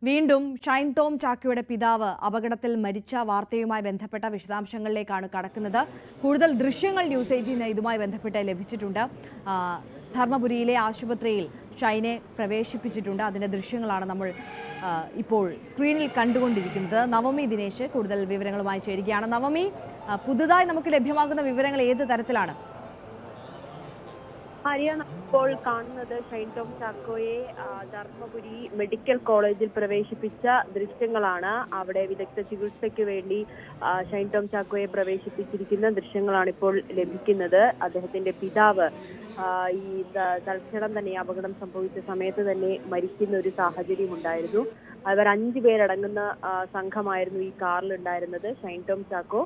വീണ്ടും ഷൈൻ ടോം ചാക്കോയുടെ പിതാവ് അപകടത്തിൽ മരിച്ച വാർത്തയുമായി ബന്ധപ്പെട്ട വിശദാംശങ്ങളിലേക്കാണ് കടക്കുന്നത്. കൂടുതൽ ദൃശ്യങ്ങൾ ന്യൂസ് 18 ഇതുമായി ബന്ധപ്പെട്ട് ലഭിച്ചിട്ടുണ്ട്. ധർമ്മപുരിയിലെ ആശുപത്രിയിൽ ഷൈനെ പ്രവേശിപ്പിച്ചിട്ടുണ്ട്. അതിന്റെ ദൃശ്യങ്ങളാണ് നമ്മൾ ഇപ്പോൾ സ്ക്രീനിൽ കണ്ടുകൊണ്ടിരിക്കുന്നത്. നവമി ദിനേശ് കൂടുതൽ വിവരങ്ങളുമായി ചേരുകയാണ്. നവമി, പുതുതായി നമുക്ക് ലഭ്യമാകുന്ന വിവരങ്ങൾ ഏത് തരത്തിലാണ്? ഹരിയാന ഇപ്പോൾ കാണുന്നത് ഷൈൻ ടോം ചാക്കോയെ ധർമ്മപുരി മെഡിക്കൽ കോളേജിൽ പ്രവേശിപ്പിച്ച ദൃശ്യങ്ങളാണ്. അവിടെ വിദഗ്ധ ചികിത്സയ്ക്ക് വേണ്ടി ഷൈൻ ടോം ചാക്കോയെ പ്രവേശിപ്പിച്ചിരിക്കുന്ന ദൃശ്യങ്ങളാണ് ഇപ്പോൾ ലഭിക്കുന്നത്. അദ്ദേഹത്തിന്റെ പിതാവ് ഈ തൽക്ഷണം തന്നെ അപകടം സംഭവിച്ച സമയത്ത് തന്നെ മരിക്കുന്ന ഒരു സാഹചര്യം ഉണ്ടായിരുന്നു. അവർ 5 പേരടങ്ങുന്ന സംഘമായിരുന്നു ഈ കാറിൽ ഉണ്ടായിരുന്നത്. ഷൈൻ ടോം ചാക്കോ,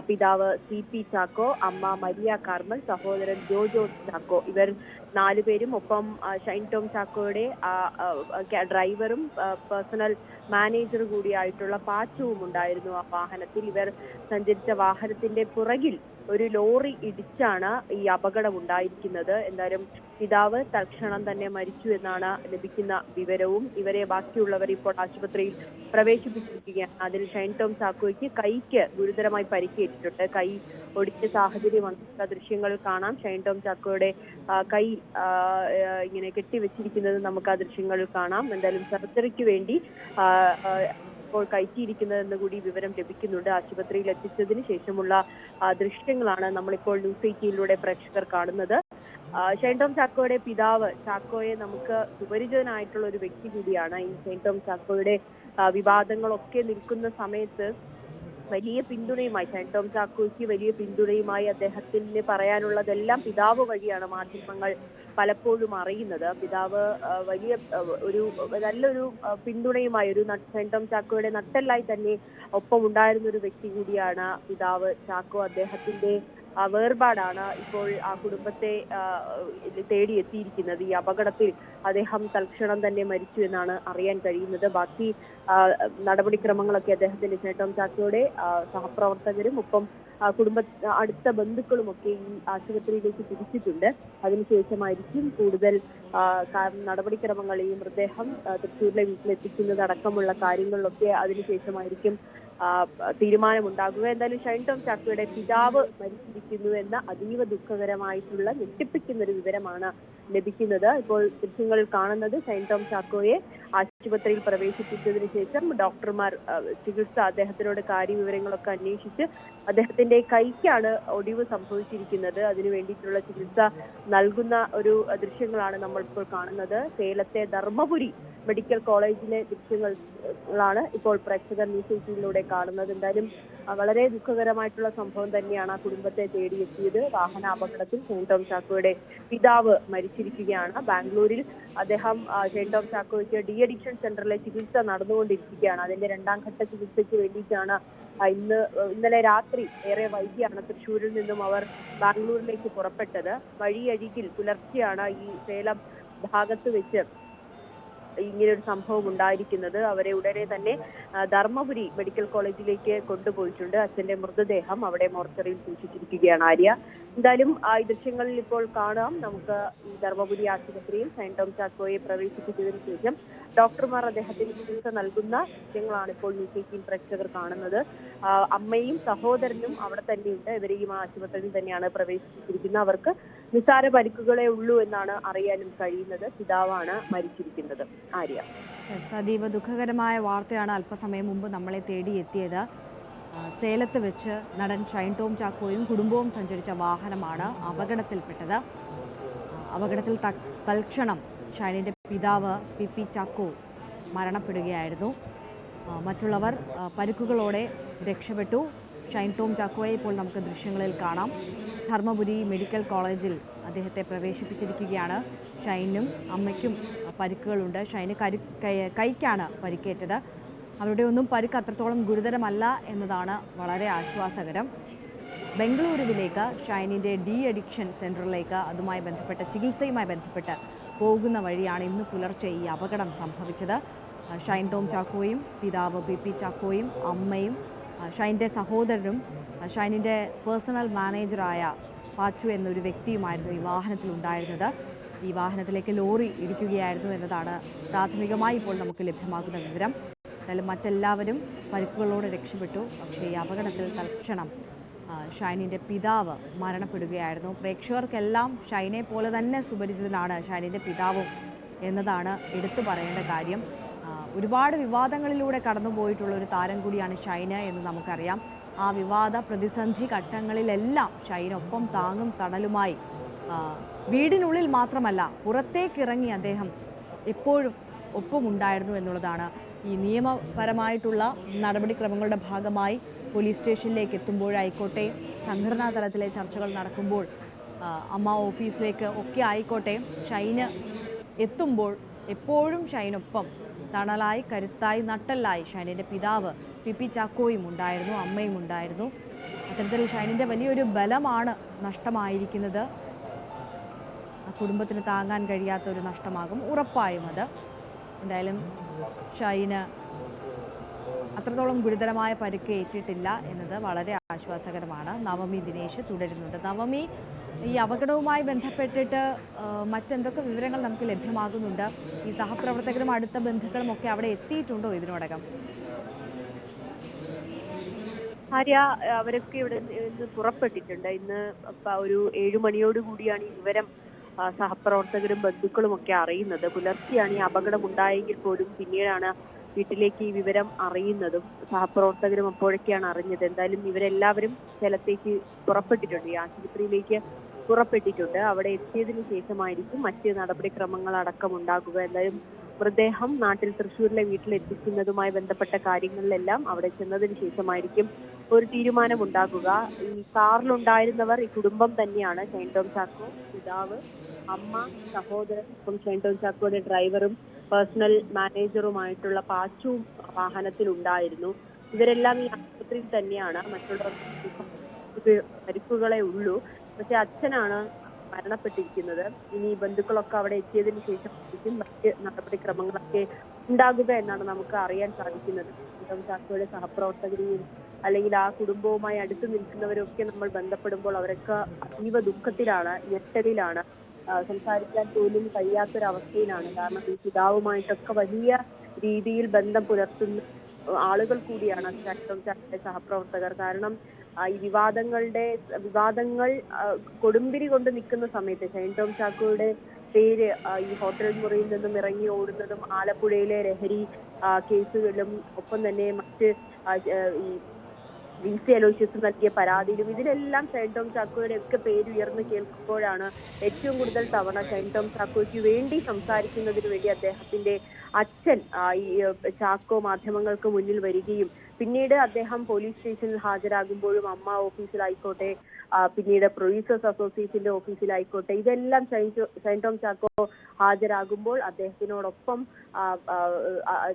പിതാവ് CP ചാക്കോ, അമ്മ മരിയ കാർമൽ, സഹോദരൻ ജോജോ ചാക്കോ, ഇവർ 4 പേരും ഒപ്പം ഷൈൻ ടോം ചാക്കോയുടെ ഡ്രൈവറും പേഴ്സണൽ മാനേജർ കൂടിയായിട്ടുള്ള പാച്ചുവും ഉണ്ടായിരുന്നു ആ വാഹനത്തിൽ. ഇവർ സഞ്ചരിച്ച വാഹനത്തിന്റെ പുറകിൽ ഒരു ലോറി ഇടിച്ചാണ് ഈ അപകടം ഉണ്ടായിരിക്കുന്നത്. എന്തായാലും പിതാവ് തൽക്ഷണം തന്നെ മരിച്ചു എന്നാണ് ലഭിക്കുന്ന വിവരവും. ഇവരെ ബാക്കിയുള്ളവർ ഇപ്പോൾ ആശുപത്രിയിൽ പ്രവേശിപ്പിച്ചിരിക്കുകയാണ്. അതിൽ ഷൈൻ ടോം ചാക്കോയ്ക്ക് കൈക്ക് ഗുരുതരമായി പരിക്കേറ്റിട്ടുണ്ട്. കൈ ഒടിച്ച സാഹചര്യമാണ് ദൃശ്യങ്ങൾ കാണാം. ഷൈൻ ടോം ചാക്കോയുടെ കൈ ഇങ്ങനെ കെട്ടിവെച്ചിരിക്കുന്നത് നമുക്ക് ആ ദൃശ്യങ്ങളിൽ കാണാം. എന്തായാലും സർജറിക്ക് വേണ്ടി ഇപ്പോൾ കയറ്റിയിരിക്കുന്നതെന്ന് കൂടി വിവരം ലഭിക്കുന്നുണ്ട്. ആശുപത്രിയിൽ എത്തിച്ചതിന് ശേഷമുള്ള ദൃശ്യങ്ങളാണ് നമ്മളിപ്പോൾ ന്യൂസ് 18 പ്രേക്ഷകർ കാണുന്നത്. ഷൈൻ ടോം ചാക്കോയുടെ പിതാവ് ചാക്കോയെ നമുക്ക് സുപരിചിതനായിട്ടുള്ള ഒരു വ്യക്തി കൂടിയാണ്. ഈ ഷൈൻ ടോം ചാക്കോയുടെ വിവാദങ്ങളൊക്കെ നിൽക്കുന്ന സമയത്ത് വലിയ പിന്തുണയുമായി ഷൈൻ ടോം ചാക്കോയ്ക്ക് വലിയ പിന്തുണയുമായി അദ്ദേഹത്തിന് പറയാനുള്ളതെല്ലാം പിതാവ് വഴിയാണ് മാധ്യമങ്ങൾ പലപ്പോഴും അറിയുന്നത്. പിതാവ് വലിയ നല്ലൊരു പിന്തുണയുമായി ഷൈൻ ടോം ചാക്കോയുടെ നട്ടെല്ലായി തന്നെ ഒപ്പം ഉണ്ടായിരുന്ന ഒരു വ്യക്തി കൂടിയാണ് പിതാവ് ചാക്കോ. അദ്ദേഹത്തിന്റെ വേർപാടാണ് ഇപ്പോൾ ആ കുടുംബത്തെ തേടിയെത്തിയിരിക്കുന്നത്. ഈ അപകടത്തിൽ അദ്ദേഹം തൽക്ഷണം തന്നെ മരിച്ചു എന്നാണ് അറിയാൻ കഴിയുന്നത്. ബാക്കി നടപടിക്രമങ്ങളൊക്കെ അദ്ദേഹത്തിന്റെ ഷൈൻ ടോം ചാക്കോയുടെ സഹപ്രവർത്തകരും ഒപ്പം അടുത്ത ബന്ധുക്കളുമൊക്കെ ഈ ആശുപത്രിയിലേക്ക് തിരിച്ചിട്ടുണ്ട്. അതിനുശേഷമായിരിക്കും കൂടുതൽ നടപടിക്രമങ്ങൾ, ഈ മൃതദേഹം തൃശ്ശൂരിലെ വീട്ടിലെത്തിക്കുന്നത് അടക്കമുള്ള കാര്യങ്ങളിലൊക്കെ അതിനുശേഷമായിരിക്കും തീരുമാനമുണ്ടാകുക. എന്തായാലും ഷൈൻ ടോം ചാക്കോയുടെ പിതാവ് മരിച്ചിരിക്കുന്നു എന്ന അതീവ ദുഃഖകരമായിട്ടുള്ള ഞെട്ടിപ്പിക്കുന്ന ഒരു വിവരമാണ് ലഭിക്കുന്നത്. ഇപ്പോൾ ദൃശ്യങ്ങളിൽ കാണുന്നത് ഷൈൻ ടോം ചാക്കോയെ ആശുപത്രിയിൽ പ്രവേശിപ്പിച്ചതിന് ശേഷം ഡോക്ടർമാർ ചികിത്സ അദ്ദേഹത്തിനോട് കാര്യവിവരങ്ങളൊക്കെ അന്വേഷിച്ച് അദ്ദേഹത്തിന്റെ കൈക്കാണ് ഒടിവ് സംഭവിച്ചിരിക്കുന്നത്. അതിനു വേണ്ടിയിട്ടുള്ള ചികിത്സ നൽകുന്ന ഒരു ദൃശ്യങ്ങളാണ് നമ്മൾ ഇപ്പോൾ കാണുന്നത്. സേലത്തെ ധർമ്മപുരി മെഡിക്കൽ കോളേജിലെ ദൃശ്യങ്ങളാണ് ഇപ്പോൾ പ്രേക്ഷകർ ന്യൂസ് 18 കാണുന്നത്. എന്തായാലും വളരെ ദുഃഖകരമായിട്ടുള്ള സംഭവം തന്നെയാണ് ആ കുടുംബത്തെ തേടിയെത്തിയത്. വാഹന അപകടത്തിൽ ഷൈൻ ടോം ചാക്കോയുടെ പിതാവ് മരിച്ചിരിക്കുകയാണ്. ബാംഗ്ലൂരിൽ അദ്ദേഹം ഷൈൻ ടോം ചാക്കോയ്ക്ക് ഡി അഡിക്ഷൻ സെന്ററിലെ ചികിത്സ നടന്നുകൊണ്ടിരിക്കുകയാണ്. അതിന്റെ 2ാം ഘട്ട ചികിത്സയ്ക്ക് വേണ്ടിയിട്ടാണ് ഇന്നലെ രാത്രി ഏറെ വൈകിയാണ് തൃശ്ശൂരിൽ നിന്നും അവർ ബാംഗ്ലൂരിലേക്ക് പുറപ്പെട്ടത്. വഴിയരികിൽ പുലർച്ചെയാണ് ഈ സേലം ഭാഗത്ത് വെച്ച് ഇങ്ങനൊരു സംഭവം ഉണ്ടായിരിക്കുന്നത്. അവരെ ഉടനെ തന്നെ ധർമ്മപുരി മെഡിക്കൽ കോളേജിലേക്ക് കൊണ്ടുപോയിട്ടുണ്ട്. അച്ഛന്റെ മൃതദേഹം അവിടെ മോർച്ചറിയിൽ സൂക്ഷിച്ചിരിക്കുകയാണ്. ആര്യ, എന്തായാലും ഈ ദൃശ്യങ്ങളിൽ ഇപ്പോൾ കാണാം നമുക്ക് ഈ ധർമ്മപുരി ആശുപത്രിയിൽ ഷൈൻ ടോം ചാക്കോയെ പ്രവേശിപ്പിച്ചതിന് ശേഷം ഡോക്ടർമാർ അദ്ദേഹത്തിന് ചികിത്സ നൽകുന്ന ദൃശ്യങ്ങളാണ് ഇപ്പോൾ ന്യൂസ് 18 പ്രേക്ഷകർ കാണുന്നത്. അമ്മയും സഹോദരനും അവിടെ തന്നെയുണ്ട്. ഇവരെയും ആ ആശുപത്രിയിൽ തന്നെയാണ് പ്രവേശിപ്പിച്ചിരിക്കുന്നത്. അവർക്ക് നിസ്സാര പരിക്കുകളെ ഉള്ളൂ എന്നാണ് അറിയാനും കഴിയുന്നത്. പിതാവാണ് മരിച്ചിരിക്കുന്നത്. ആര്യ, അതീവ ദുഃഖകരമായ വാർത്തയാണ് അല്പസമയം മുമ്പ് നമ്മളെ തേടിയെത്തിയത്. സേലത്ത് വെച്ച് നടൻ ഷൈൻ ടോം ചാക്കോയും കുടുംബവും സഞ്ചരിച്ച വാഹനമാണ് അപകടത്തിൽപ്പെട്ടത്. അപകടത്തിൽ തൽക്ഷണം ഷൈനിൻ്റെ പിതാവ് PP ചാക്കോ മരണപ്പെടുകയായിരുന്നു. മറ്റുള്ളവർ പരിക്കുകളോടെ രക്ഷപ്പെട്ടു. ഷൈൻ ടോം ചാക്കോയെ ഇപ്പോൾ നമുക്ക് ദൃശ്യങ്ങളിൽ കാണാം. ധർമ്മപുരി മെഡിക്കൽ കോളേജിൽ അദ്ദേഹത്തെ പ്രവേശിപ്പിച്ചിരിക്കുകയാണ്. ഷൈനും അമ്മയ്ക്കും പരിക്കുകളുണ്ട്. ഷൈന് കൈക്കാണ് പരിക്കേറ്റത്. അവരുടെ ഒന്നും പരിക്ക് അത്രത്തോളം ഗുരുതരമല്ല എന്നതാണ് വളരെ ആശ്വാസകരം. ബംഗളൂരുവിലേക്ക് ഷൈനിൻ്റെ ഡി അഡിക്ഷൻ സെൻറ്ററിലേക്ക് അതുമായി ബന്ധപ്പെട്ട ചികിത്സയുമായി ബന്ധപ്പെട്ട് പോകുന്ന വഴിയാണ് ഇന്ന് പുലർച്ചെ ഈ അപകടം സംഭവിച്ചത്. ഷൈൻ ടോം ചാക്കോയും പിതാവ് PP ചാക്കോയും അമ്മയും ഷൈൻ്റെ സഹോദരനും ഷൈനിൻ്റെ പേഴ്സണൽ മാനേജറായ പാച്ചു എന്നൊരു വ്യക്തിയുമായിരുന്നു ഈ വാഹനത്തിലുണ്ടായിരുന്നത്. ഈ വാഹനത്തിലേക്ക് ലോറി ഇടിക്കുകയായിരുന്നു എന്നതാണ് പ്രാഥമികമായി ഇപ്പോൾ നമുക്ക് ലഭ്യമാകുന്ന വിവരം. എന്തായാലും മറ്റെല്ലാവരും പരിക്കുകളോടെ രക്ഷപ്പെട്ടു. പക്ഷേ ഈ അപകടത്തിൽ തൽക്ഷണം ഷൈനിൻ്റെ പിതാവ് മരണപ്പെടുകയായിരുന്നു. പ്രേക്ഷകർക്കെല്ലാം ഷൈനെ പോലെ തന്നെ സുപരിചിതനാണ് ഷൈനിൻ്റെ പിതാവും എന്നതാണ് എടുത്തു പറയേണ്ട കാര്യം. ഒരുപാട് വിവാദങ്ങളിലൂടെ കടന്നുപോയിട്ടുള്ള ഒരു താരം കൂടിയാണ് ഷൈന് എന്ന് നമുക്കറിയാം. ആ വിവാദ പ്രതിസന്ധി ഘട്ടങ്ങളിലെല്ലാം ഷൈനൊപ്പം താങ്ങും തണലുമായി വീടിനുള്ളിൽ മാത്രമല്ല പുറത്തേക്കിറങ്ങി അദ്ദേഹം എപ്പോഴും ഒപ്പമുണ്ടായിരുന്നു എന്നുള്ളതാണ്. ഈ നിയമപരമായിട്ടുള്ള നടപടിക്രമങ്ങളുടെ ഭാഗമായി പോലീസ് സ്റ്റേഷനിലേക്ക് എത്തുമ്പോഴായിക്കോട്ടെ, സംഘടനാ തലത്തിലെ ചർച്ചകൾ നടക്കുമ്പോൾ, അമ്മ ഓഫീസിലേക്ക് ഒക്കെ ആയിക്കോട്ടെ, ഷൈന് എത്തുമ്പോൾ എപ്പോഴും ഷൈനൊപ്പം തണലായി, കരുത്തായി, നട്ടലായി ഷൈനിൻ്റെ പിതാവ് പി ചാക്കോയും ഉണ്ടായിരുന്നു, അമ്മയും ഉണ്ടായിരുന്നു. അത്തരത്തിൽ ഷൈനിൻ്റെ വലിയൊരു ബലമാണ് നഷ്ടമായിരിക്കുന്നത്. കുടുംബത്തിന് താങ്ങാൻ കഴിയാത്തൊരു നഷ്ടമാകും ഉറപ്പായും അത്. എന്തായാലും ഷൈന് അത്രത്തോളം ഗുരുതരമായ പരിക്ക് ഏറ്റിട്ടില്ല എന്നത് വളരെ ആശ്വാസകരമാണ്. നവമി ദിനേശ് തുടരുന്നുണ്ട്. നവമി, ഈ അപകടവുമായി ബന്ധപ്പെട്ടിട്ട് മറ്റെന്തൊക്കെ വിവരങ്ങൾ നമുക്ക് ലഭ്യമാകുന്നുണ്ട്? ഈ സഹപ്രവർത്തകരും അടുത്ത ബന്ധുക്കളും ഒക്കെ അവിടെ എത്തിയിട്ടുണ്ടോ ഇതിനോടകം? ആര്യ, അവരൊക്കെ ഇവിടെ നിന്ന് പുറപ്പെട്ടിട്ടുണ്ട്. ഇന്ന് ഒരു 7 മണിയോട് കൂടിയാണ് ഈ വിവരം സഹപ്രവർത്തകരും ബന്ധുക്കളും ഒക്കെ അറിയുന്നത്. പുലർച്ചെയാണ് ഈ അപകടം ഉണ്ടായെങ്കിൽ പോലും പിന്നീടാണ് വീട്ടിലേക്ക് ഈ വിവരം അറിയുന്നതും സഹപ്രവർത്തകരും അപ്പോഴൊക്കെയാണ് അറിഞ്ഞത്. എന്തായാലും ഇവരെല്ലാവരും സ്ഥലത്തേക്ക് പുറപ്പെട്ടിട്ടുണ്ട്, ഈ ആശുപത്രിയിലേക്ക് പുറപ്പെട്ടിട്ടുണ്ട്. അവിടെ എത്തിയതിനു ശേഷമായിരിക്കും മറ്റ് നടപടിക്രമങ്ങൾ അടക്കം ഉണ്ടാകുക. എന്തായാലും മൃതദേഹം നാട്ടിൽ തൃശ്ശൂരിലെ വീട്ടിൽ എത്തിക്കുന്നതുമായി ബന്ധപ്പെട്ട കാര്യങ്ങളിലെല്ലാം അവിടെ ചെന്നതിന് ശേഷമായിരിക്കും ഒരു തീരുമാനം ഉണ്ടാകുക. ഈ കാറിലുണ്ടായിരുന്നവർ ഈ കുടുംബം തന്നെയാണ്. ഷൈൻ ടോം ചാക്കോ, പിതാവ്, അമ്മ, സഹോദരൻ, ഇപ്പം ഷൈൻ ടോം ചാക്കോയുടെ ഡ്രൈവറും പേഴ്സണൽ മാനേജറുമായിട്ടുള്ള പാച്ചുവും വാഹനത്തിൽ ഉണ്ടായിരുന്നു. ഇവരെല്ലാം ഈ ആശുപത്രിയിൽ തന്നെയാണ്. മറ്റുള്ളവർക്ക് പരിക്കുകളെ ഉള്ളൂ. പക്ഷെ അച്ഛനാണ് മരണപ്പെട്ടിരിക്കുന്നത്. ഇനി ബന്ധുക്കളൊക്കെ അവിടെ എത്തിയതിനു ശേഷം മറ്റ് നടപടിക്രമങ്ങളൊക്കെ ഉണ്ടാകുക എന്നാണ് നമുക്ക് അറിയാൻ സാധിക്കുന്നത്. ടോം ചാക്കോയുടെ സഹപ്രവർത്തകരെയും അല്ലെങ്കിൽ ആ കുടുംബവുമായി അടുത്ത് നിൽക്കുന്നവരൊക്കെ നമ്മൾ ബന്ധപ്പെടുമ്പോൾ അവരൊക്കെ അതീവ ദുഃഖത്തിലാണ്, ഞെട്ടലിലാണ്, സംസാരിക്കാൻ പോലും കഴിയാത്തൊരവസ്ഥയിലാണ്. കാരണം ഈ പിതാവുമായിട്ടൊക്കെ വലിയ രീതിയിൽ ബന്ധം പുലർത്തുന്ന ആളുകൾ കൂടിയാണ് ടോം ചാക്കോയുടെ സഹപ്രവർത്തകർ. കാരണം ഈ വിവാദങ്ങൾ കൊടുമ്പിരി കൊണ്ട് നിൽക്കുന്ന സമയത്ത് ഷൈൻ ടോം ചാക്കോയുടെ പേര് ഈ ഹോട്ടൽ മുറിയിൽ നിന്നും ഇറങ്ങി ഓടുന്നതും ആലപ്പുഴയിലെ ലഹരി കേസുകളിലും ഒപ്പം തന്നെ മറ്റ് ഈ VC അലോഷ്യസ് നൽകിയ പരാതിയിലും ഇതിലെല്ലാം ഷൈൻ ടോം ചാക്കോയുടെ ഒക്കെ പേര് ഉയർന്നു കേൾക്കുമ്പോഴാണ് ഏറ്റവും കൂടുതൽ തവണ ഷൈൻ ടോം ചാക്കോയ്ക്ക് വേണ്ടി സംസാരിക്കുന്നതിന് വേണ്ടി അദ്ദേഹത്തിന്റെ അച്ഛൻ ഈ ചാക്കോ മാധ്യമങ്ങൾക്ക് മുന്നിൽ വരികയും പിന്നീട് അദ്ദേഹം പോലീസ് സ്റ്റേഷനിൽ ഹാജരാകുമ്പോഴും അമ്മ ഓഫീസിലായിക്കോട്ടെ, പിന്നീട് പ്രൊഡ്യൂസേഴ്സ് അസോസിയേഷന്റെ ഓഫീസിലായിക്കോട്ടെ, ഇതെല്ലാം ഷൈൻ ടോം ചാക്കോ ഹാജരാകുമ്പോൾ അദ്ദേഹത്തിനോടൊപ്പം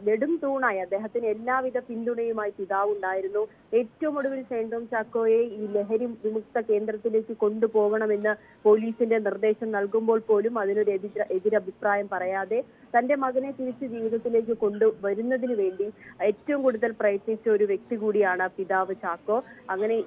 നെടും തൂണായി അദ്ദേഹത്തിന് എല്ലാവിധ പിന്തുണയുമായി പിതാവ് ഉണ്ടായിരുന്നു. ഏറ്റവും ഒടുവിൽ ഷൈൻ ടോം ചാക്കോയെ ഈ ലഹരി വിമുക്ത കേന്ദ്രത്തിലേക്ക് കൊണ്ടുപോകണമെന്ന് പോലീസിന്റെ നിർദ്ദേശം നൽകുമ്പോൾ പോലും അതിനൊരു എതിരഭിപ്രായം പറയാതെ തന്റെ മകനെ തിരിച്ച് ജീവിതത്തിലേക്ക് കൊണ്ടുവരുന്നതിന് വേണ്ടി ഏറ്റവും കൂടുതൽ പ്രയത്നിച്ച ഒരു വ്യക്തി കൂടിയാണ് പിതാവ് ചാക്കോ. അങ്ങനെ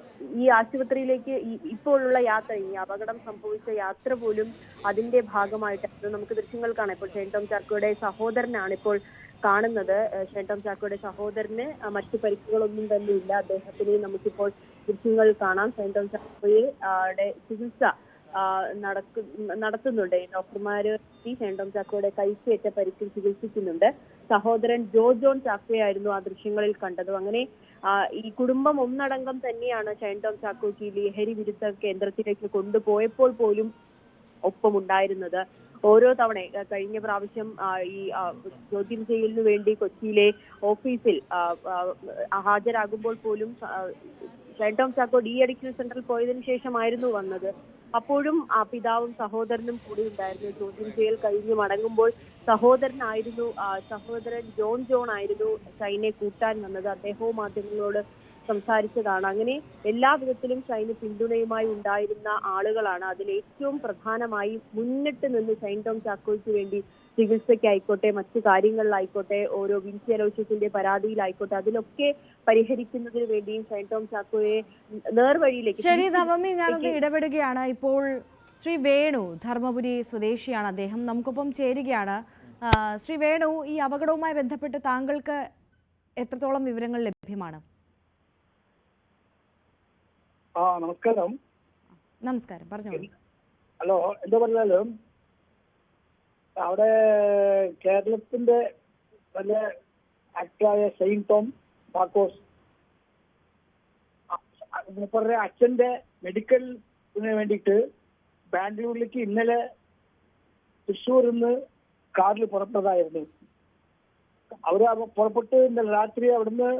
ഈ ആശുപത്രിയിലേക്ക് ഇപ്പോഴുള്ള യാത്ര, ഈ അപകടം സംഭവിച്ച യാത്ര പോലും അതിന്റെ ഭാഗമായിട്ട് നമുക്ക് ദൃശ്യങ്ങൾ കാണാം. ഇപ്പോൾ ഷൈൻ ടോം ചാക്കോയുടെ സഹോദരനാണ് ഇപ്പോൾ കാണുന്നത്. ഷൈൻ ടോം ചാക്കോയുടെ സഹോദരന് മറ്റു പരിക്കുകളൊന്നും തന്നെ ഇല്ല. അദ്ദേഹത്തിന് നമുക്കിപ്പോൾ ദൃശ്യങ്ങൾ കാണാം. ഷൈൻ ടോം ചാക്കോയുടെ ചികിത്സ നടത്തുന്നുണ്ട്. ഡോക്ടർമാര് ഷൈൻ ടോം ചാക്കോയുടെ കൈക്കേറ്റ പരിക്കിൽ ചികിത്സിക്കുന്നുണ്ട്. സഹോദരൻ ജോൺ ചാക്കോയായിരുന്നു ആ ദൃശ്യങ്ങളിൽ കണ്ടത്. അങ്ങനെ ഈ കുടുംബം ഒന്നടങ്കം തന്നെയാണ് ഷൈൻ ടോം ചാക്കോയ്ക്ക് ലഹരി വിരുദ്ധ കേന്ദ്രത്തിലേക്ക് കൊണ്ടുപോയപ്പോൾ പോലും ഒപ്പമുണ്ടായിരുന്നത്. ഓരോ തവണ കഴിഞ്ഞ പ്രാവശ്യം ഈ ചോദ്യം ചെയ്യലിനു വേണ്ടി കൊച്ചിയിലെ ഓഫീസിൽ ഹാജരാകുമ്പോൾ പോലും ഷൈൻ ടോം ചാക്കോ ഡി അഡിക്ഷൻ സെന്ററിൽ പോയതിനു ശേഷമായിരുന്നു വന്നത്. അപ്പോഴും പിതാവും സഹോദരനും കൂടി ഉണ്ടായിരുന്നു. ചോദ്യം ചെയ്യൽ കഴിഞ്ഞ് മടങ്ങുമ്പോൾ സഹോദരൻ ജോൺ ആയിരുന്നു ഷൈനെ കൂട്ടാൻ വന്നത്. അദ്ദേഹവും മാധ്യമങ്ങളോട് സംസാരിച്ചതാണ്. അങ്ങനെ എല്ലാ വിധത്തിലും ഷൈന് പിന്തുണയുമായി ഉണ്ടായിരുന്ന ആളുകളാണ്. അതിൽ ഏറ്റവും പ്രധാനമായി മുന്നിട്ട് നിന്ന് ഷൈൻ ടോം ചാക്കോയ്ക്ക് വേണ്ടി ചികിത്സയ്ക്കായിക്കോട്ടെ, മറ്റു കാര്യങ്ങളിലായിക്കോട്ടെ, ഓരോ VC അലോഷ്യസിന്റെ പരാതിയിലായിക്കോട്ടെ, അതിലൊക്കെ പരിഹരിക്കുന്നതിന് വേണ്ടിയും ഷൈൻ ടോം ചാക്കോയെ നേർവഴിയിലേക്ക്. ശരി നവമി, ഞാനൊന്ന് ഇടപെടുകയാണ്. ഇപ്പോൾ ശ്രീ വേണു ധർമ്മപുരി സ്വദേശിയാണ് അദ്ദേഹം, നമുക്കൊപ്പം ചേരുകയാണ്. ശ്രീ വേണു, ഈ അപകടവുമായി ബന്ധപ്പെട്ട് താങ്കൾക്ക് എത്രത്തോളം വിവരങ്ങൾ ലഭ്യമാണ്? നമസ്കാരം. നമസ്കാരം, പറഞ്ഞോളൂ. ഹലോ, എന്താ പറഞ്ഞാലും അവിടെ കേരളത്തിന്റെ വലിയ ആക്ടറായ സെയിന്റ് ടോം ചാക്കോസ് അച്ഛന്റെ മെഡിക്കലിന് വേണ്ടിയിട്ട് ബാംഗ്ലൂരിലേക്ക് ഇന്നലെ തൃശ്ശൂരിൽ നിന്ന് കാറിൽ പുറപ്പെട്ടതായിരുന്നു. അവര് പുറപ്പെട്ട് ഇന്നലെ രാത്രി അവിടുന്ന്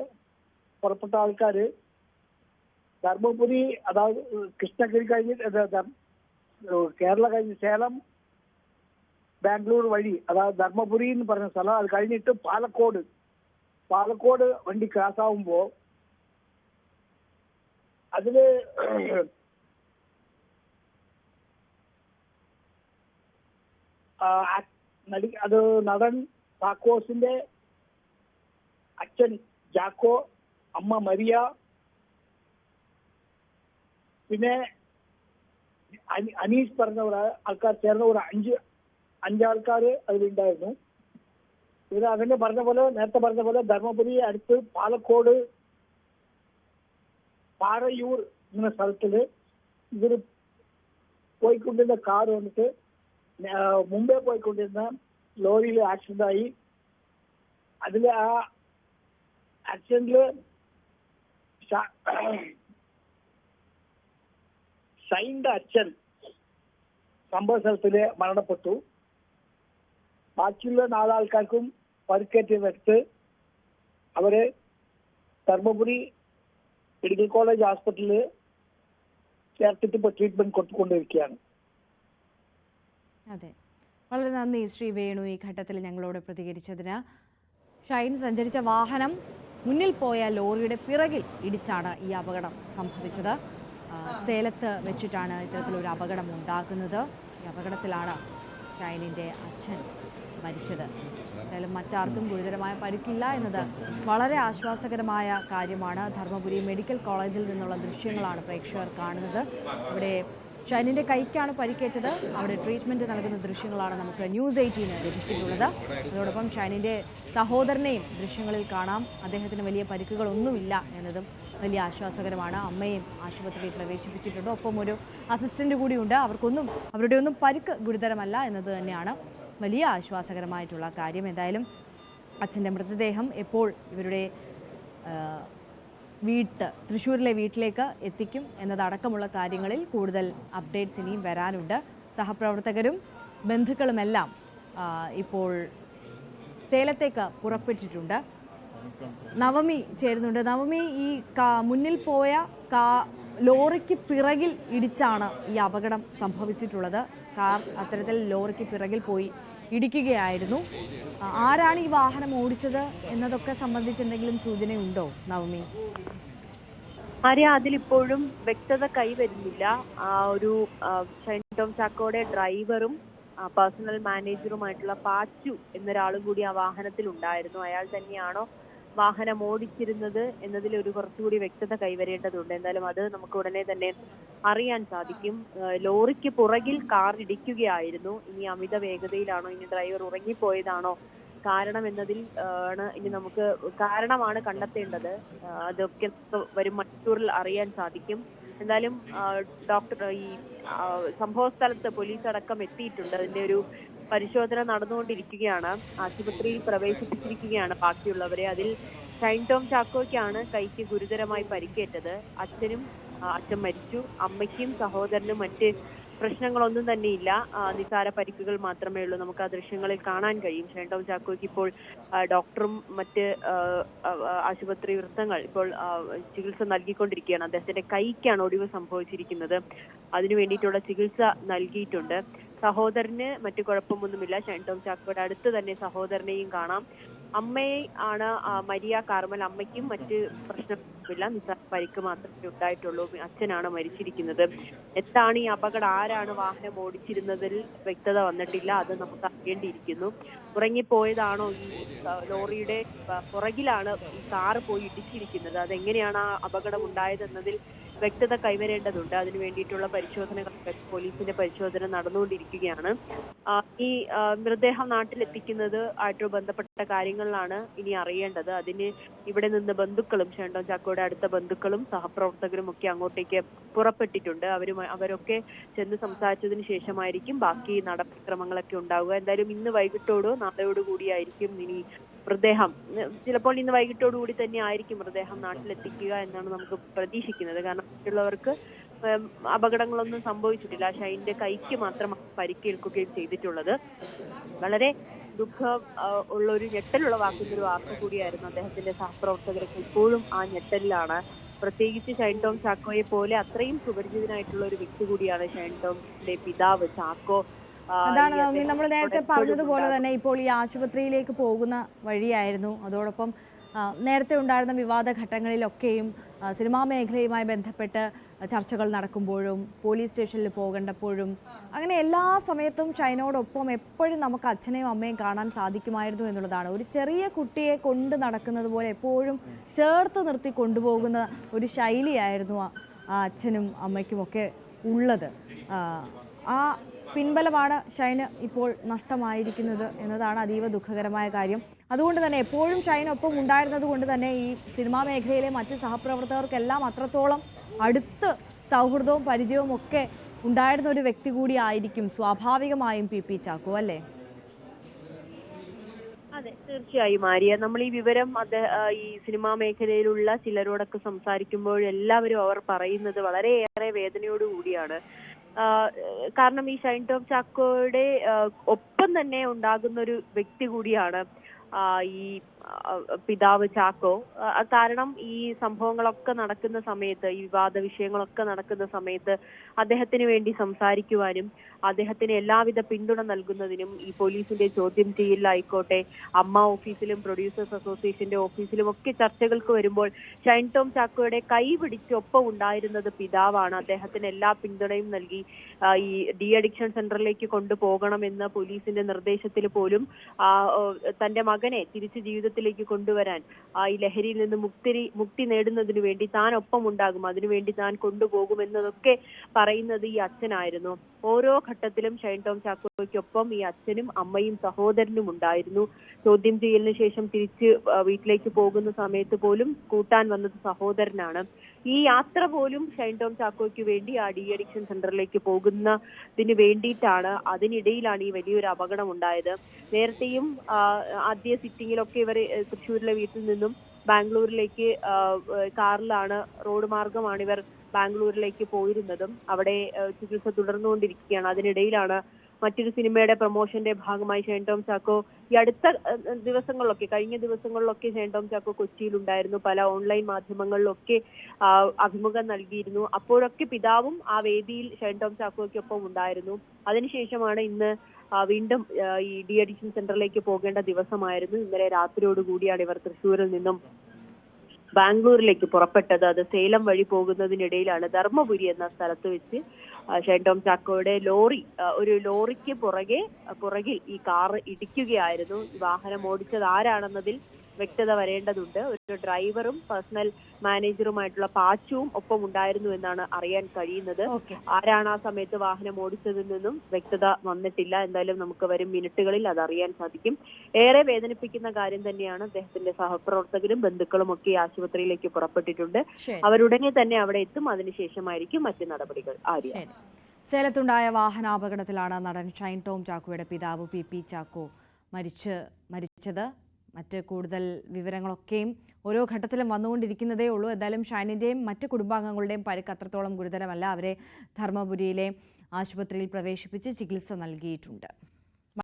പുറപ്പെട്ട ആൾക്കാര് ധർമ്മപുരി, അതായത് കൃഷ്ണഗിരി കഴിഞ്ഞ് കേരള കഴിഞ്ഞ് സേലം ബാംഗ്ലൂർ വഴി, അതായത് ധർമ്മപുരി എന്ന് പറഞ്ഞ സ്ഥലം, അത് കഴിഞ്ഞിട്ട് പാലക്കോട് വണ്ടി ക്രാസ് ആവുമ്പോ അതില് അത് നടൻ ചാക്കോസിന്റെ അച്ഛൻ ജാക്കോ, അമ്മ മരിയ, പിന്നെ അനീസ് പറഞ്ഞ ആൾക്കാർ ചേർന്ന ഒരു അഞ്ചാൾക്കാർ അതിലുണ്ടായിരുന്നു. ഇത് അതിനെ നേരത്തെ പറഞ്ഞ പോലെ ധർമ്മപുരി അടുത്ത് പാലക്കോട് പാറയൂർ എന്ന സ്ഥലത്തില് ഇവര് പോയിക്കൊണ്ടിരുന്ന കാർ വന്നിട്ട് മുമ്പേ പോയിക്കൊണ്ടിരുന്ന ലോറിയിൽ ആക്സിഡന്റ് ആയി. അതില് ആ ആക്സിഡന്റില് ഷൈൻ്റെ അച്ഛൻ സംഭവ സ്ഥലത്തില് മരണപ്പെട്ടു. ബാക്കിയുള്ള 4 ആൾക്കാർക്കും പരിക്കേറ്റെടുത്ത് അവരെ ധർമ്മപുരി മെഡിക്കൽ കോളേജ് ഹോസ്പിറ്റലിൽ ചേർത്തിട്ട് ഇപ്പോൾ ട്രീറ്റ്മെന്റ് കൊടുത്തുകൊണ്ടിരിക്കുകയാണ്. അതെ, വളരെ നന്ദി ശ്രീ വേണു ഈ ഘട്ടത്തിൽ ഞങ്ങളോട് പ്രതികരിച്ചതിന്. ഷൈൻ സഞ്ചരിച്ച വാഹനം മുന്നിൽ പോയ ലോറിയുടെ പിറകിൽ ഇടിച്ചാണ് ഈ അപകടം സംഭവിച്ചത്. സേലത്ത് വെച്ചിട്ടാണ് ഇത്തരത്തിലൊരു അപകടം ഉണ്ടാകുന്നത്. ഈ അപകടത്തിലാണ് ഷൈനിൻ്റെ അച്ഛൻ മരിച്ചത്. എന്തായാലും മറ്റാർക്കും ഗുരുതരമായ പരിക്കില്ല എന്നത് വളരെ ആശ്വാസകരമായ കാര്യമാണ്. ധർമ്മപുരി മെഡിക്കൽ കോളേജിൽ നിന്നുള്ള ദൃശ്യങ്ങളാണ് പ്രേക്ഷകർ കാണുന്നത്. അവിടെ ഷൈനിൻ്റെ കൈക്കാണ് പരിക്കേറ്റത്. അവിടെ ട്രീറ്റ്മെൻറ്റ് നൽകുന്ന ദൃശ്യങ്ങളാണ് നമുക്ക് ന്യൂസ് 18 ലഭിച്ചിട്ടുള്ളത്. അതോടൊപ്പം ഷൈനിൻ്റെ സഹോദരനെയും ദൃശ്യങ്ങളിൽ കാണാം. അദ്ദേഹത്തിന് വലിയ പരിക്കുകളൊന്നുമില്ല എന്നതും വലിയ ആശ്വാസകരമാണ്. അമ്മയും ആശുപത്രിയിൽ പ്രവേശിപ്പിച്ചിട്ടുണ്ട്. ഒപ്പം ഒരു അസിസ്റ്റൻ്റ് കൂടിയുണ്ട്. അവരുടെ ഒന്നും പരിക്ക് ഗുരുതരമല്ല എന്നത് തന്നെയാണ് വലിയ ആശ്വാസകരമായിട്ടുള്ള കാര്യം. എന്തായാലും അച്ഛൻ്റെ മൃതദേഹം എപ്പോൾ ഇവരുടെ തൃശ്ശൂരിലെ വീട്ടിലേക്ക് എത്തിക്കും എന്നതടക്കമുള്ള കാര്യങ്ങളിൽ കൂടുതൽ അപ്ഡേറ്റ്സ് ഇനിയും വരാനുണ്ട്. സഹപ്രവർത്തകരും ബന്ധുക്കളുമെല്ലാം ഇപ്പോൾ സേലത്തേക്ക് പുറപ്പെട്ടിട്ടുണ്ട്. നവമി ചേരുന്നുണ്ട്. നവമി, ഈ മുന്നിൽ പോയ ലോറിക്ക് പിറകിൽ ഇടിച്ചാണ് ഈ അപകടം സംഭവിച്ചിട്ടുള്ളത്. കാർ അത്തരത്തിൽ ലോറിക്ക് പിറകിൽ പോയി ഇടിക്കുകയായിരുന്നു. ആരാണ് ഈ വാഹനം ഓടിച്ചത് എന്നതൊക്കെ സംബന്ധിച്ച് എന്തെങ്കിലും സൂചനയുണ്ടോ നവമി? ആര്യ, അതിലിപ്പോഴും വ്യക്തത കൈവരുന്നില്ല. ഒരു ഷൈൻ ടോം ചാക്കോയുടെ ഡ്രൈവറും പേഴ്സണൽ മാനേജറുമായിട്ടുള്ള പാച്ചു എന്നൊരാളും കൂടി ആ വാഹനത്തിൽ ഉണ്ടായിരുന്നു. അയാൾ തന്നെയാണോ വാഹനം ഓടിച്ചിരുന്നത് എന്നതിൽ ഒരു കുറച്ചുകൂടി വ്യക്തത കൈവരേണ്ടതുണ്ട്. എന്തായാലും അത് നമുക്ക് ഉടനെ തന്നെ അറിയാൻ സാധിക്കും. ലോറിക്ക് പുറകിൽ കാർ ഇടിക്കുകയായിരുന്നു. ഇനി അമിത വേഗതയിലാണോ, ഇനി ഡ്രൈവർ ഉറങ്ങിപ്പോയതാണോ കാരണം എന്നതിൽ ഇനി നമുക്ക് കാരണമാണ് കണ്ടെത്തേണ്ടത്. അതൊക്കെ വരും മണിക്കൂറിൽ അറിയാൻ സാധിക്കും. എന്തായാലും ഈ സംഭവ സ്ഥലത്ത് പോലീസ് അടക്കം എത്തിയിട്ടുണ്ട്. അതിന്റെ ഒരു പരിശോധന നടന്നുകൊണ്ടിരിക്കുകയാണ്. ആശുപത്രിയിൽ പ്രവേശിപ്പിച്ചിരിക്കുകയാണ് ബാക്കിയുള്ളവരെ. അതിൽ ഷൈൻ ടോം ചാക്കോയ്ക്കാണ് കൈക്ക് ഗുരുതരമായി പരിക്കേറ്റത്. അച്ഛൻ മരിച്ചു. അമ്മയ്ക്കും സഹോദരനും മറ്റ് പ്രശ്നങ്ങളൊന്നും തന്നെയില്ല. നിസാര പരിക്കുകൾ മാത്രമേ ഉള്ളൂ. നമുക്ക് ആ ദൃശ്യങ്ങളിൽ കാണാൻ കഴിയും. ഷൈൻ ടോം ചാക്കോയ്ക്ക് ഇപ്പോൾ ഡോക്ടറും മറ്റ് ആശുപത്രി വൃത്തങ്ങൾ ഇപ്പോൾ ചികിത്സ നൽകിക്കൊണ്ടിരിക്കുകയാണ്. അദ്ദേഹത്തിന്റെ കൈക്കാണ് ഒടിവ് സംഭവിച്ചിരിക്കുന്നത്. അതിനു വേണ്ടിയിട്ടുള്ള ചികിത്സ നൽകിയിട്ടുണ്ട്. സഹോദരന് മറ്റു കുഴപ്പമൊന്നുമില്ല. ഷൈൻ ടോം ചാക്കോയുടെ അടുത്ത് തന്നെ സഹോദരനെയും കാണാം. അമ്മയെ ആണ് മരിയ കാർമൽ. അമ്മയ്ക്കും മറ്റ് പ്രശ്നമില്ല, നിസാര പരിക്ക് മാത്രമേ ഉണ്ടായിട്ടുള്ളൂ. അച്ഛനാണ് മരിച്ചിരിക്കുന്നത്. എന്താണ് ഈ അപകടം, ആരാണ് വാഹനം ഓടിച്ചിരുന്നതിൽ വ്യക്തത വന്നിട്ടില്ല. അത് നമുക്ക് അറിയേണ്ടിയിരിക്കുന്നു. ഉറങ്ങിപ്പോയതാണോ, ഈ ലോറിയുടെ പുറകിലാണ് ഈ കാറ് പോയി ഇടിച്ചിരിക്കുന്നത്, അതെങ്ങനെയാണ് ആ അപകടം ഉണ്ടായതെന്നതിൽ വ്യക്തത കൈവരേണ്ടതുണ്ട്. അതിനു വേണ്ടിയിട്ടുള്ള പരിശോധനകൾ പോലീസിന്റെ പരിശോധന നടന്നുകൊണ്ടിരിക്കുകയാണ്. ഈ മൃതദേഹം നാട്ടിലെത്തിക്കുന്നത് ആയിട്ട് ബന്ധപ്പെട്ട കാര്യങ്ങളിലാണ് ഇനി അറിയേണ്ടത്. അതിന് ഇവിടെ നിന്ന് ബന്ധുക്കളും ഷൈൻ ടോം ചാക്കോയുടെ അടുത്ത ബന്ധുക്കളും സഹപ്രവർത്തകരും ഒക്കെ അങ്ങോട്ടേക്ക് പുറപ്പെട്ടിട്ടുണ്ട്. അവരൊക്കെ ചെന്ന് സംസാരിച്ചതിന് ശേഷമായിരിക്കും ബാക്കി നടപടിക്രമങ്ങളൊക്കെ ഉണ്ടാവുക. എന്തായാലും ഇന്ന് വൈകിട്ടോടോ നാളെയോടു കൂടിയായിരിക്കും ഇനി മൃതദേഹം, ചിലപ്പോൾ ഇന്ന് വൈകിട്ടോടുകൂടി തന്നെ ആയിരിക്കും മൃതദേഹം നാട്ടിലെത്തിക്കുക എന്നാണ് നമുക്ക് പ്രതീക്ഷിക്കുന്നത്. കാരണം മറ്റുള്ളവർക്ക് അപകടങ്ങളൊന്നും സംഭവിച്ചിട്ടില്ല. ഷൈന്റെ കൈക്ക് മാത്രമാണ് പരിക്കേൽക്കുകയും ചെയ്തിട്ടുള്ളത്. വളരെ ദുഃഖം ഉള്ള ഒരു ഞെട്ടലുളവാക്കുന്ന ഒരു വാർത്ത കൂടിയായിരുന്നു. അദ്ദേഹത്തിന്റെ സഹപ്രവർത്തകർക്ക് ഇപ്പോഴും ആ ഞെട്ടലിലാണ്. പ്രത്യേകിച്ച് ഷൈൻ ടോം ചാക്കോയെ പോലെ അത്രയും സുപരിചിതനായിട്ടുള്ള ഒരു വ്യക്തി കൂടിയാണ് ഷൈൻ ടോമിന്റെ പിതാവ് ചാക്കോ. അതാണ് നമ്മൾ നേരത്തെ പറഞ്ഞതുപോലെ തന്നെ ഇപ്പോൾ ഈ ആശുപത്രിയിലേക്ക് പോകുന്ന വഴിയായിരുന്നു. അതോടൊപ്പം നേരത്തെ ഉണ്ടായിരുന്ന വിവാദ ഘട്ടങ്ങളിലൊക്കെയും സിനിമാ മേഖലയുമായി ബന്ധപ്പെട്ട് ചർച്ചകൾ നടക്കുമ്പോഴും പോലീസ് സ്റ്റേഷനിൽ പോകേണ്ടപ്പോഴും അങ്ങനെ എല്ലാ സമയത്തും ഷൈനോടൊപ്പം എപ്പോഴും നമുക്ക് അച്ഛനെയും അമ്മയും കാണാൻ സാധിക്കുമായിരുന്നു എന്നുള്ളതാണ്. ഒരു ചെറിയ കുട്ടിയെ കൊണ്ട് നടക്കുന്നത് പോലെ എപ്പോഴും ചേർത്ത് നിർത്തി കൊണ്ടുപോകുന്ന ഒരു ശൈലിയായിരുന്നു ആ അച്ഛനും അമ്മയ്ക്കുമൊക്കെ ഉള്ളത്. ആ പിൻബലമാണ് ഷൈന് ഇപ്പോൾ നഷ്ടമായിരിക്കുന്നത് എന്നതാണ് അതീവ ദുഃഖകരമായ കാര്യം. അതുകൊണ്ട് തന്നെ എപ്പോഴും ഷൈനൊപ്പം ഉണ്ടായിരുന്നത് കൊണ്ട് തന്നെ ഈ സിനിമാ മേഖലയിലെ മറ്റ് സഹപ്രവർത്തകർക്കെല്ലാം അത്രത്തോളം അടുത്ത് സൗഹൃദവും പരിചയവും ഒക്കെ ഉണ്ടായിരുന്ന ഒരു വ്യക്തി കൂടി ആയിരിക്കും സ്വാഭാവികമായും പി ചാക്കോ, അല്ലേ? അതെ, തീർച്ചയായും ആര്യ. നമ്മൾ ഈ വിവരം ഈ സിനിമാ മേഖലയിലുള്ള ചിലരോടൊക്കെ സംസാരിക്കുമ്പോൾ എല്ലാവരും അവർ പറയുന്നത് വളരെയേറെ വേദനയോടുകൂടിയാണ്. കാരണം ഈ ഷൈൻ ടോം ചാക്കോയുടെ ഒപ്പം തന്നെ ഉണ്ടാകുന്ന ഒരു വ്യക്തി കൂടിയാണ് ഈ പിതാവ് ചാക്കോ. കാരണം ഈ സംഭവങ്ങളൊക്കെ നടക്കുന്ന സമയത്ത്, ഈ വിവാദ വിഷയങ്ങളൊക്കെ നടക്കുന്ന സമയത്ത് അദ്ദേഹത്തിന് വേണ്ടി സംസാരിക്കുവാനും അദ്ദേഹത്തിന് എല്ലാവിധ പിന്തുണ നൽകുന്നതിനും ഈ പോലീസിന്റെ ചോദ്യം ചെയ്യലായിക്കോട്ടെ, അമ്മ ഓഫീസിലും പ്രൊഡ്യൂസേഴ്സ് അസോസിയേഷന്റെ ഓഫീസിലും ഒക്കെ ചർച്ചകൾക്ക് വരുമ്പോൾ ഷൈൻ ടോം ചാക്കോയുടെ കൈ പിടിച്ച് ഒപ്പം ഉണ്ടായിരുന്നത് പിതാവാണ്. അദ്ദേഹത്തിന് എല്ലാ പിന്തുണയും നൽകി ഈ ഡി അഡിക്ഷൻ സെന്ററിലേക്ക് കൊണ്ടുപോകണമെന്ന പോലീസിന്റെ നിർദ്ദേശത്തിൽ പോലും തന്റെ മകനെ തിരിച്ചു ജീവിതത്തിലേക്ക് കൊണ്ടുവരാൻ, ഈ ലഹരിയിൽ നിന്ന് മുക്തി നേടുന്നതിനു വേണ്ടി താൻ ഒപ്പം ഉണ്ടാകും, അതിനുവേണ്ടി താൻ കൊണ്ടുപോകും എന്നതൊക്കെ പറയുന്നത് ഈ അച്ഛനായിരുന്നു. ഓരോ ഘട്ടത്തിലും ഷൈൻ ടോം ചാക്കോയ്ക്കൊപ്പം ഈ അച്ഛനും അമ്മയും സഹോദരനും ഉണ്ടായിരുന്നു. ചോദ്യം ചെയ്യലിന് ശേഷം തിരിച്ച് വീട്ടിലേക്ക് പോകുന്ന സമയത്ത് പോലും കൂട്ടാൻ വന്നത് സഹോദരനാണ്. ഈ യാത്ര പോലും ഷൈൻ ടോം ചാക്കോയ്ക്ക് വേണ്ടി ആ ഡി അഡിക്ഷൻ സെന്ററിലേക്ക് പോകുന്നതിന് വേണ്ടിയിട്ടാണ്. അതിനിടയിലാണ് ഈ വലിയൊരു അപകടം ഉണ്ടായത്. നേരത്തെയും ആദ്യ സിറ്റിങ്ങിലൊക്കെ ഇവർ തൃശ്ശൂരിലെ വീട്ടിൽ നിന്നും ബാംഗ്ലൂരിലേക്ക് കാറിലാണ്, റോഡ് മാർഗമാണ് ഇവർ ബാംഗ്ലൂരിലേക്ക് പോയിരുന്നതും. അവിടെ ചികിത്സ തുടർന്നുകൊണ്ടിരിക്കുകയാണ്. അതിനിടയിലാണ് മറ്റൊരു സിനിമയുടെ പ്രൊമോഷന്റെ ഭാഗമായി ഷൈൻ ടോം ചാക്കോ ഈ അടുത്ത ദിവസങ്ങളിലൊക്കെ, കഴിഞ്ഞ ദിവസങ്ങളിലൊക്കെ ഷൈൻ ടോം ചാക്കോ കൊച്ചിയിലുണ്ടായിരുന്നു. പല ഓൺലൈൻ മാധ്യമങ്ങളിലൊക്കെ അഭിമുഖം നൽകിയിരുന്നു. അപ്പോഴൊക്കെ പിതാവും ആ വേദിയിൽ ഷൈൻ ടോം ചാക്കോയ്ക്കൊപ്പം ഉണ്ടായിരുന്നു. അതിനുശേഷമാണ് ഇന്ന് വീണ്ടും ഈ ഡി അഡിക്ഷൻ സെന്ററിലേക്ക് പോകേണ്ട ദിവസമായിരുന്നു. ഇന്നലെ രാത്രിയോടുകൂടിയാണ് ഇവർ തൃശ്ശൂരിൽ നിന്നും ബാംഗ്ലൂരിലേക്ക് പുറപ്പെട്ടത്. അത് സേലം വഴി പോകുന്നതിനിടയിലാണ് ധർമ്മപുരി എന്ന സ്ഥലത്ത് വെച്ച് ഷൈൻ ടോം ചാക്കോയുടെ ഒരു ലോറിക്ക് പുറകിൽ ഈ കാറ് ഇടിക്കുകയായിരുന്നു. ഈ വാഹനം ഓടിച്ചത് ആരാണെന്നതിൽ വ്യക്തത വരേണ്ടതുണ്ട്. ഒരു ഡ്രൈവറും പേഴ്സണൽ മാനേജറുമായിട്ടുള്ള പാച്ചുവും ഒപ്പം ഉണ്ടായിരുന്നു എന്നാണ് അറിയാൻ കഴിയുന്നത്. ആരാണ് ആ സമയത്ത് വാഹനം ഓടിച്ചതെന്നും വ്യക്തത വന്നിട്ടില്ല. എന്തായാലും നമുക്ക് വരും മിനിറ്റുകളിൽ അത് അറിയാൻ സാധിക്കും. ഏറെ വേദനിപ്പിക്കുന്ന കാര്യം തന്നെയാണ്. അദ്ദേഹത്തിന്റെ സഹപ്രവർത്തകരും ബന്ധുക്കളും ഒക്കെ ആശുപത്രിയിലേക്ക് പുറപ്പെട്ടിട്ടുണ്ട്. അവരുടനെ തന്നെ അവിടെ എത്തും. അതിനുശേഷമായിരിക്കും മറ്റ് നടപടികൾ. ആര്യ, സേലത്തുണ്ടായ വാഹനാപകടത്തിലാണ് നടൻ ഷൈൻ ടോം ചാക്കോയുടെ പിതാവ് പി ചാക്കോ മരിച്ചത്. മറ്റ് കൂടുതൽ വിവരങ്ങളൊക്കെയും ഓരോ ഘട്ടത്തിലും വന്നുകൊണ്ടിരിക്കുന്നതേ ഉള്ളൂ. എന്തായാലും ഷൈനിൻ്റെയും മറ്റ് കുടുംബാംഗങ്ങളുടെയും പരിക്ക് അത്രത്തോളം ഗുരുതരമല്ല. അവരെ ധർമ്മപുരിയിലെ ആശുപത്രിയിൽ പ്രവേശിപ്പിച്ച് ചികിത്സ നൽകിയിട്ടുണ്ട്.